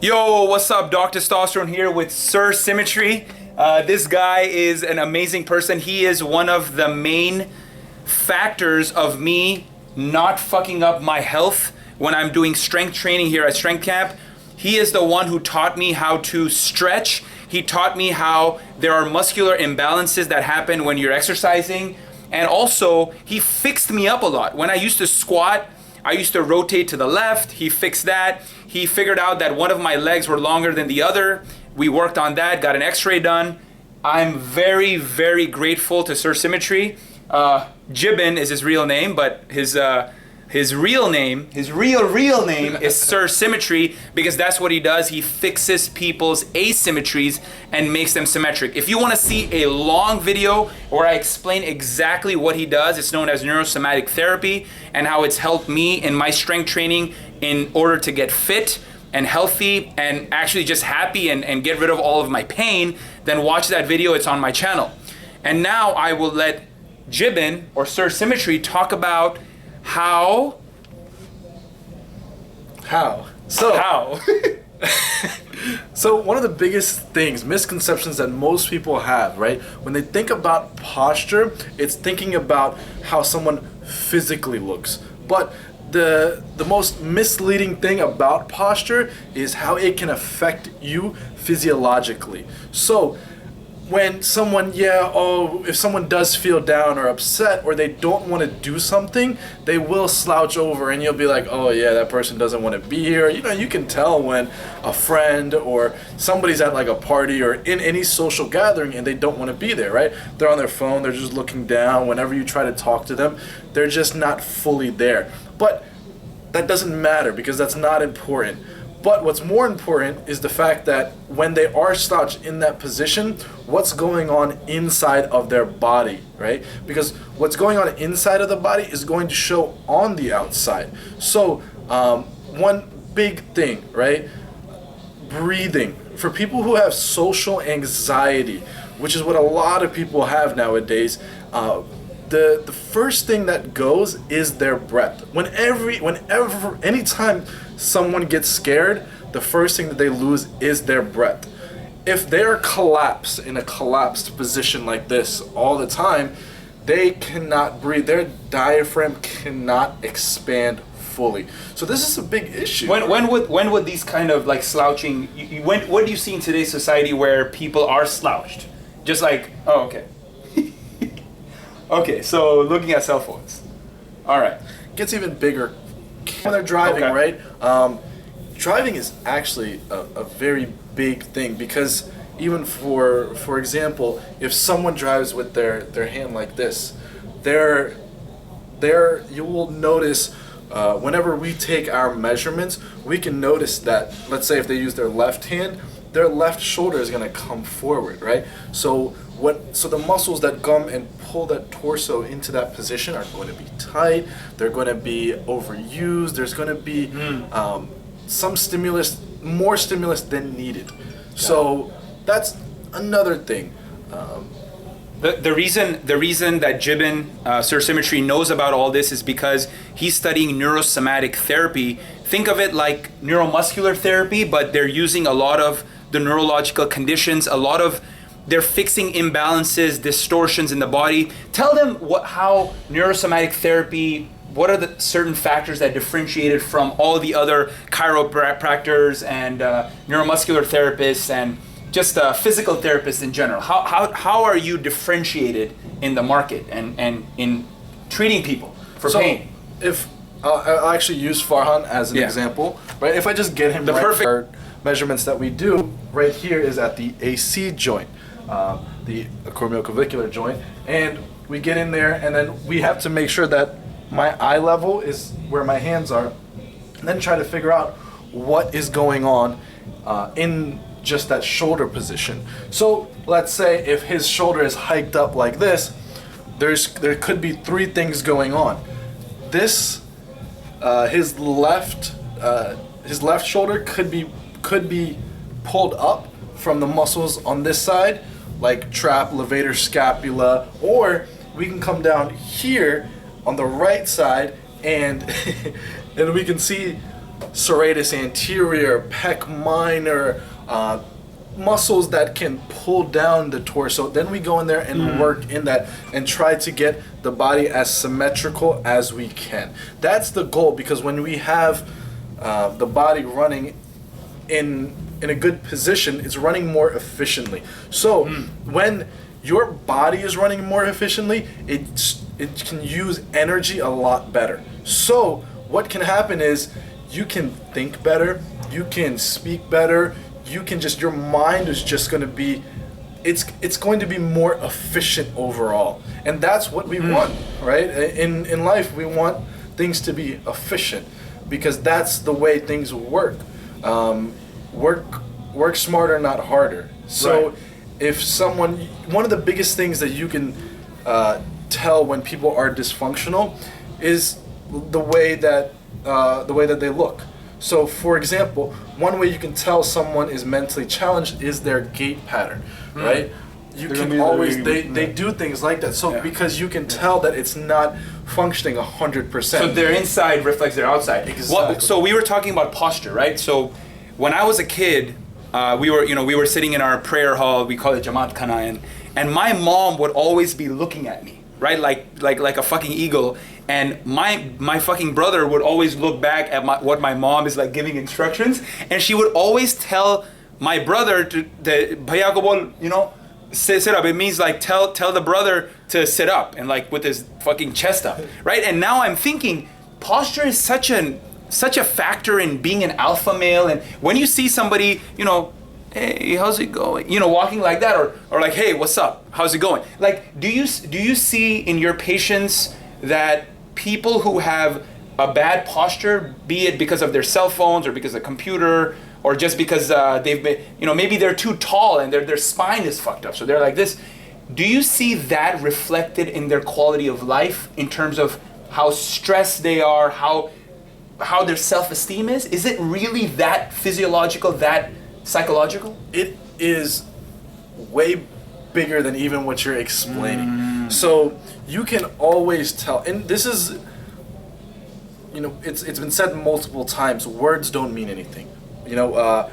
Yo, what's up? Doc Testosterone here with Sir Symmetry. This guy is an amazing person. He is one of the main factors of me not fucking up my health when I'm doing strength training here at Strength Camp. He is the one who taught me how to stretch. He taught me how there are muscular imbalances that happen when you're exercising. And also, he fixed me up a lot. When I used to squat, I used to rotate to the left. He fixed that. He figured out that one of my legs were longer than the other. We worked on that, got an x-ray done. I'm very, very grateful to Sir Symmetry. Jibbin is his real name, but his real name is Sir Symmetry, because that's what he does. He fixes people's asymmetries and makes them symmetric. If you want to see a long video where I explain exactly what he does, it's known as neurosomatic therapy, and how it's helped me in my strength training in order to get fit and healthy and actually just happy and get rid of all of my pain, then watch that video. It's on my channel. And now I will let Jibbin or Sir Symmetry talk about how. So one of the biggest things, misconceptions that most people have, right? When they think about posture, it's thinking about how someone physically looks. But the most misleading thing about posture is how it can affect you physiologically. So when someone, if someone does feel down or upset or they don't want to do something, they will slouch over and you'll be like, oh yeah, that person doesn't want to be here. You know, you can tell when a friend or somebody's at like a party or in any social gathering and they don't want to be there, right? They're on their phone, they're just looking down. Whenever you try to talk to them, they're just not fully there. But that doesn't matter because that's not important. But what's more important is the fact that when they are slouched in that position, what's going on inside of their body, right? Because what's going on inside of the body is going to show on the outside. So one big thing, right? Breathing. For people who have social anxiety, which is what a lot of people have nowadays, the first thing that goes is their breath. Anytime someone gets scared, the first thing that they lose is their breath. If they're collapsed in a collapsed position like this all the time, they cannot breathe. Their diaphragm cannot expand fully. So this is a big issue. When would these kind of like slouching? What do you see in today's society where people are slouched? Just like, oh, okay. Okay, so looking at cell phones. All right. Gets even bigger when they're driving, okay. Right? Driving is actually a very big thing because even for example, if someone drives with their hand like this, you will notice whenever we take our measurements, we can notice that, let's say if they use their left hand, their left shoulder is going to come forward, right? So the muscles that come and pull that torso into that position are going to be tight. They're going to be overused. There's going to be some stimulus, more stimulus than needed. So that's another thing. The reason that Jibbin, Sir Symmetry, knows about all this is because he's studying neurosomatic therapy. Think of it like neuromuscular therapy, but they're using a lot of the neurological conditions, they're fixing imbalances, distortions in the body. Tell them how neurosomatic therapy, what are the certain factors that differentiate it from all the other chiropractors and neuromuscular therapists and just physical therapists in general. How are you differentiated in the market and in treating people for pain? If I'll actually use Farhan as an example, right? If I just get him our measurements that we do right here is at the AC joint, the acromioclavicular joint, and we get in there and then we have to make sure that my eye level is where my hands are, and then try to figure out what is going on in just that shoulder position. So let's say if his shoulder is hiked up like this, there could be three things going on. His left shoulder could be pulled up from the muscles on this side, like trap, levator, scapula, or we can come down here on the right side and and we can see serratus anterior, pec minor, muscles that can pull down the torso. Then we go in there and work in that and try to get the body as symmetrical as we can. That's the goal, because when we have the body running in a good position, it's running more efficiently. So when your body is running more efficiently, it can use energy a lot better. So what can happen is you can think better, you can speak better, you can just, your mind is just going to be, it's going to be more efficient overall. And that's what we want, right? In life, we want things to be efficient, because that's the way things work. Work smarter, not harder. So if someone, one of the biggest things that you can tell when people are dysfunctional is the way that they look. So, for example, one way you can tell someone is mentally challenged is their gait pattern, right? You can always, they do things like that. So, because you can tell that it's not functioning 100%. So their inside reflects their outside. Exactly. So we were talking about posture, right? So when I was a kid, we were sitting in our prayer hall. We call it Jamaat Khana, and my mom would always be looking at me, right? Like a fucking eagle. And my fucking brother would always look back at what my mom is like giving instructions, and she would always tell my brother to bhaiya ko bol, sit up. It means like tell the brother to sit up and like with his fucking chest up, right? And now I'm thinking posture is such a factor in being an alpha male. And when you see somebody, hey, how's it going? Walking like that, or like, hey, what's up? How's it going? Like, do you see in your patients that people who have a bad posture, be it because of their cell phones or because of the computer, or just because they've been, maybe they're too tall and their spine is fucked up, so they're like this. Do you see that reflected in their quality of life in terms of how stressed they are, how their self-esteem is? Is it really that physiological, that psychological? It is way bigger than even what you're explaining. So you can always tell, and this is, it's been said multiple times, words don't mean anything.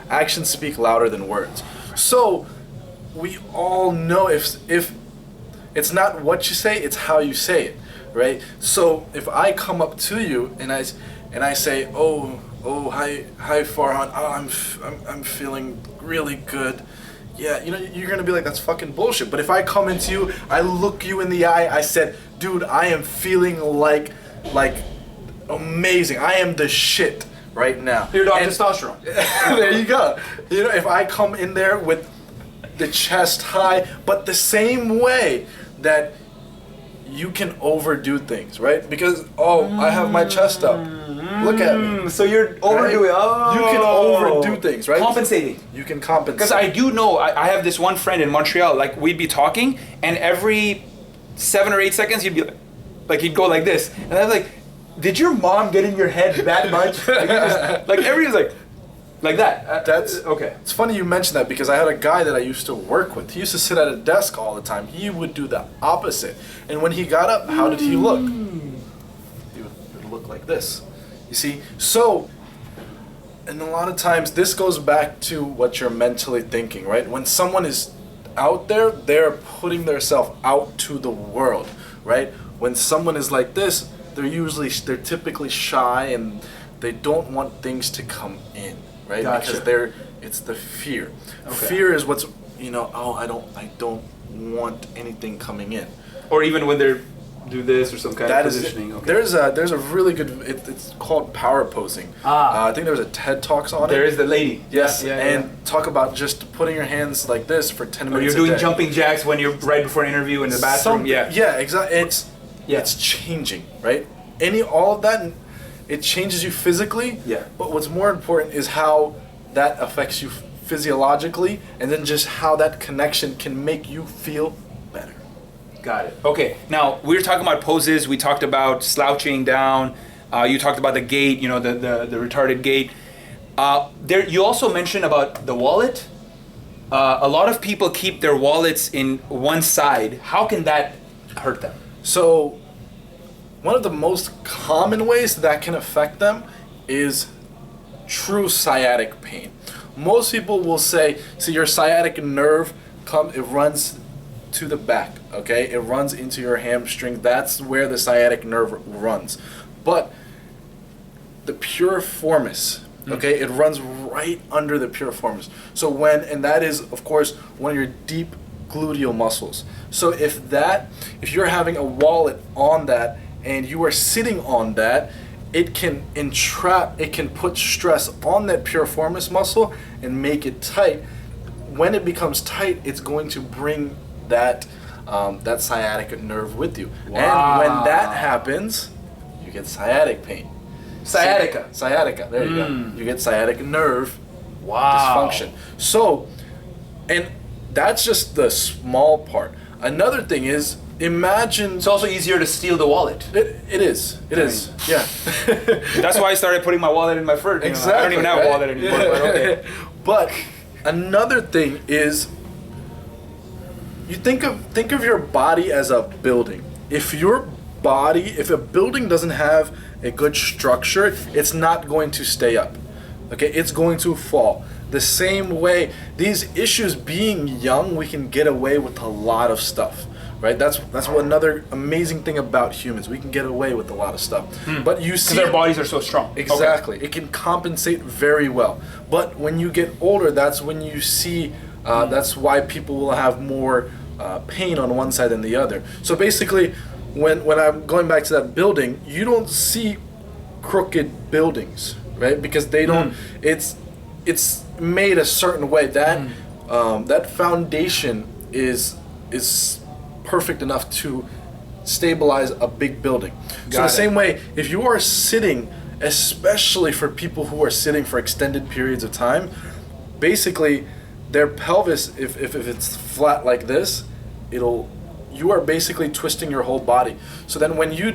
Actions speak louder than words. So we all know if it's not what you say, it's how you say it, right? So if I come up to you and I say, oh, hi Farhan, I'm feeling really good. Yeah, you're gonna be like, that's fucking bullshit. But if I come into you, I look you in the eye, I said, dude, I am feeling like amazing. I am the shit right now. You're Dr. Testosterone. There you go. If I come in there with the chest high, but the same way that you can overdo things, right? Because, I have my chest up. Look at me. So you're overdoing. Right? You can overdo things, right? Compensating. You can compensate. Because I do know, I have this one friend in Montreal, like we'd be talking, and every 7 or 8 seconds he'd be like he'd go like this, and I was like, did your mom get in your head that much? Like everyone's like that. That's okay. It's funny you mention that, because I had a guy that I used to work with. He used to sit at a desk all the time. He would do the opposite. And when he got up, how did he look? He would look like this. You see? So, and a lot of times this goes back to what you're mentally thinking, right? When someone is out there, they're putting themselves out to the world, right? When someone is like this, they're typically shy and they don't want things to come in, right? Gotcha. Because it's the fear. Okay. Fear is what's, I don't want anything coming in. Or even when they're do this or some kind of positioning. Okay. There's a really good, it's called power posing. I think there was a TED Talks on it. There is the lady. Yes, and talk about just putting your hands like this for 10 minutes. Or you're doing jumping jacks when you're right before an interview in the bathroom. Yeah, exactly. It's changing, right? All of that, it changes you physically. Yeah. But what's more important is how that affects you physiologically, and then just how that connection can make you feel better. Got it. Okay. Now we were talking about poses. We talked about slouching down. You talked about the gait. The retarded gait. You also mentioned about the wallet. A lot of people keep their wallets in one side. How can that hurt them? So, one of the most common ways that can affect them is true sciatic pain. Most people will say, see, your sciatic nerve it runs to the back, okay? It runs into your hamstring. That's where the sciatic nerve runs. But the piriformis, okay, it runs right under the piriformis. So and that is, of course, one of your deep gluteal muscles. So if you're having a wallet on that and you are sitting on that, it can put stress on that piriformis muscle and make it tight. When it becomes tight, it's going to bring that sciatic nerve with you. Wow. And when that happens, you get sciatic pain. Sciatica. There you go. You get sciatic nerve dysfunction. So, and that's just the small part. Another thing is, imagine... It's also easier to steal the wallet. It is. Yeah. That's why I started putting my wallet in my fur. Exactly. I don't even have a wallet anymore, but okay. But another thing is, you think of your body as a building. If a building doesn't have a good structure, it's not going to stay up. Okay, it's going to fall. The same way, these issues, being young, we can get away with a lot of stuff, right? That's what another amazing thing about humans. We can get away with a lot of stuff. But you see, their bodies are so strong. Exactly. Okay. It can compensate very well. But when you get older, that's when you see. That's why people will have more pain on one side than the other. So basically, when I'm going back to that building, you don't see crooked buildings, right? Because they don't. It's made a certain way that that foundation is perfect enough to stabilize a big building. So the same way, if you are sitting, especially for people who are sitting for extended periods of time, basically their pelvis, if it's flat like this, you are basically twisting your whole body. So then when you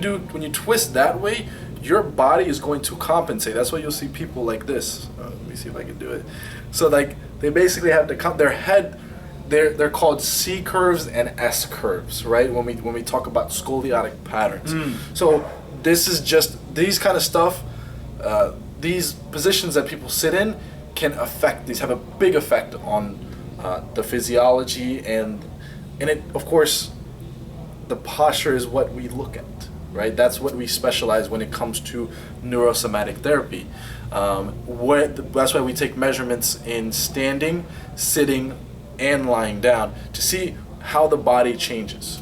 twist that way, your body is going to compensate. That's why you'll see people like this. Let me see if I can do it. So like they basically have their head. They're called C curves and S curves, right? When we talk about scoliotic patterns. So this is just these kind of stuff. These positions that people sit in have a big effect on the physiology and it, of course, the posture is what we look at, right? That's what we specialize when it comes to neurosomatic therapy. That's why we take measurements in standing, sitting, and lying down to see how the body changes.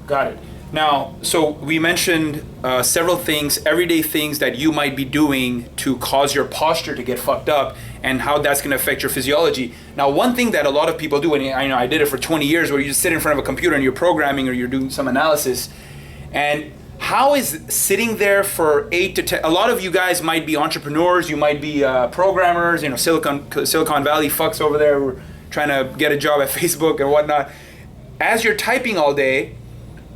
Got it. Now, so we mentioned several things, everyday things that you might be doing to cause your posture to get fucked up and how that's going to affect your physiology. Now, one thing that a lot of people do, and I did it for 20 years, where you just sit in front of a computer and you're programming or you're doing some analysis, and how is sitting there for 8 to 10, a lot of you guys might be entrepreneurs, you might be programmers, Silicon Valley fucks over there who are trying to get a job at Facebook and whatnot. As you're typing all day,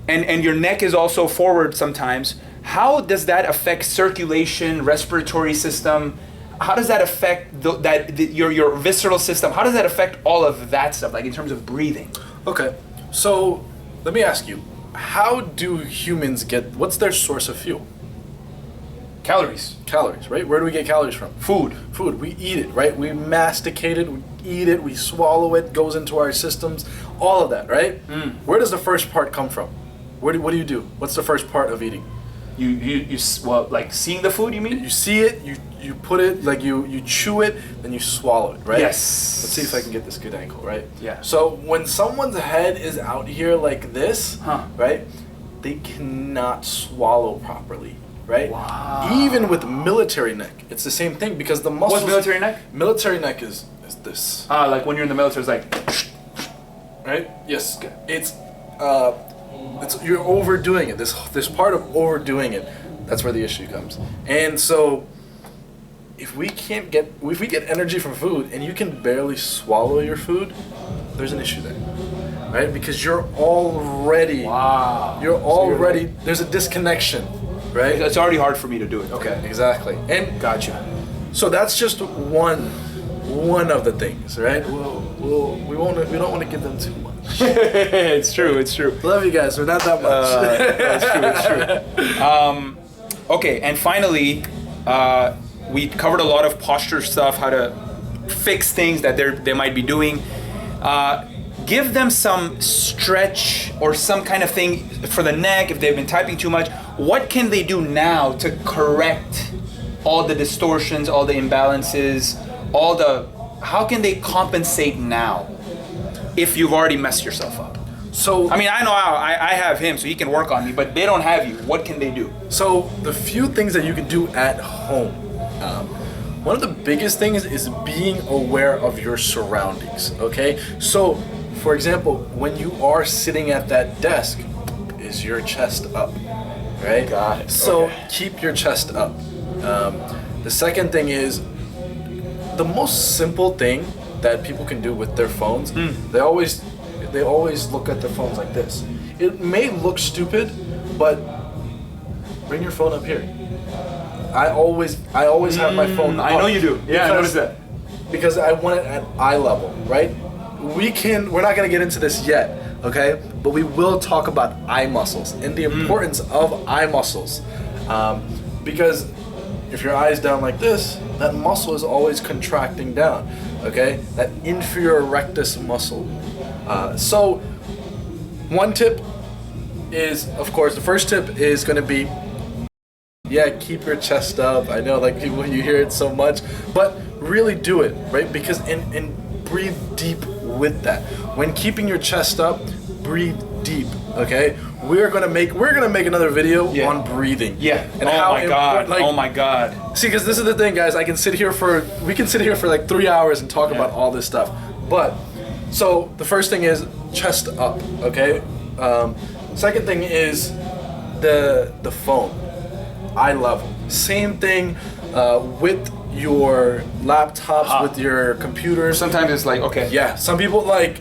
and your neck is also forward sometimes, how does that affect circulation, respiratory system? How does that affect your visceral system? How does that affect all of that stuff, like in terms of breathing? Okay, so let me ask you, how do humans what's their source of fuel? Calories, right? Where do we get calories from? Food. We eat it, right? We masticate it, we eat it, we swallow it, goes into our systems, all of that, right? Where does the first part come from? What do you do? What's the first part of eating? You like seeing the food, you mean? You see it, you put it, like you chew it, then you swallow it, right? Yes. Let's see if I can get this good angle, right? Yeah. So when someone's head is out here like this, right, they cannot swallow properly, right? Wow. Even with military neck, it's the same thing because the muscles... What's military neck? Military neck is this. Like when you're in the military, it's like... Right? Yes. It's you're overdoing it. This part of overdoing it, that's where the issue comes. And so if we get energy from food and you can barely swallow your food, there's an issue there. Right? Because you're already there's a disconnection, right? It's already hard for me to do it. Okay, exactly. And gotcha. So that's just one of the things, right? We don't want to give them too much. It's true. Love you guys, but not that much. It's true. Okay, and finally, we covered a lot of posture stuff, how to fix things that they might be doing. Give them some stretch or some kind of thing for the neck if they've been typing too much. What can they do now to correct all the distortions, all the imbalances, how can they compensate now if you've already messed yourself up? So I mean, I know I have him, so he can work on me, but they don't have you. What can they do? So the few things that you can do at home, one of the biggest things is being aware of your surroundings, okay? So, for example, when you are sitting at that desk, is your chest up, right? Got it. So Okay. keep your chest up. The second thing is, the most simple thing that people can do with their phones, they always look at their phones like this. It may look stupid, but bring your phone up here. I always have my phone up. I know you do. Yeah, I noticed that. Because I want it at eye level, right? We're not gonna get into this yet, okay? But we will talk about eye muscles and the importance of eye muscles. Because if your eye's down like this, that muscle is always contracting down, okay? That inferior rectus muscle. So one tip is, of course, the first tip is gonna be, keep your chest up. I know, like, people, you hear it so much, but really do it, right? Because and breathe deep with that. When keeping your chest up, breathe deep. Okay, we're gonna make another video on breathing. Yeah. And Oh my god. See, because this is the thing, guys. We can sit here for like 3 hours and talk about all this stuff. But so the first thing is chest up. Okay. Second thing is the phone, eye level. Same thing with your laptops, with your computers. Sometimes it's like, okay. Yeah, some people like,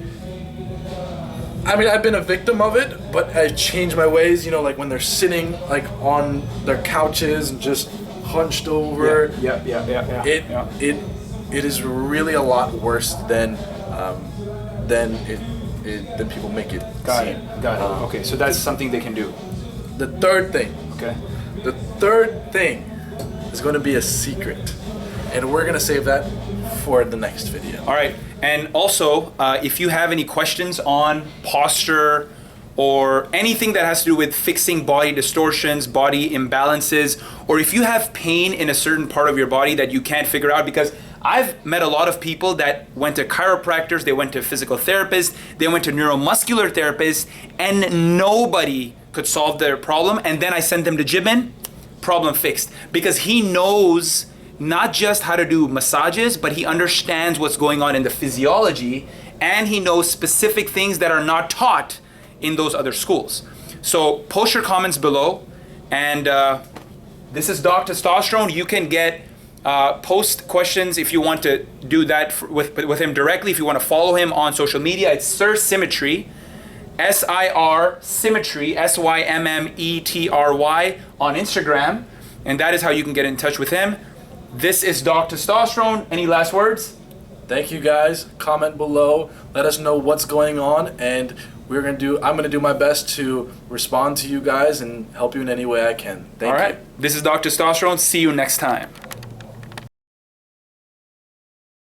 I mean, I've been a victim of it, but I've changed my ways, like when they're sitting like on their couches and just hunched over. It is really a lot worse than people make it seem. Got it. Okay, so that's something they can do. The third thing. Okay. The third thing is going to be a secret, and we're going to save that for the next video. All right, and also, if you have any questions on posture or anything that has to do with fixing body distortions, body imbalances, or if you have pain in a certain part of your body that you can't figure out, because I've met a lot of people that went to chiropractors, they went to physical therapists, they went to neuromuscular therapists, and nobody could solve their problem, and then I sent them to Jibin, problem fixed. Because he knows not just how to do massages, but he understands what's going on in the physiology, and he knows specific things that are not taught in those other schools. So post your comments below, and this is Doc Testosterone. You can get post questions if you want to do that with him directly. If you want to follow him on social media, it's Sir Symmetry, SIR Symmetry, SYMMETRY on Instagram, and that is how you can get in touch with him. This is Doc Testosterone. Any last words? Thank you, guys. Comment below. Let us know what's going on, and I'm gonna do my best to respond to you guys and help you in any way I can. Thank you. All right. This is Doc Testosterone. See you next time.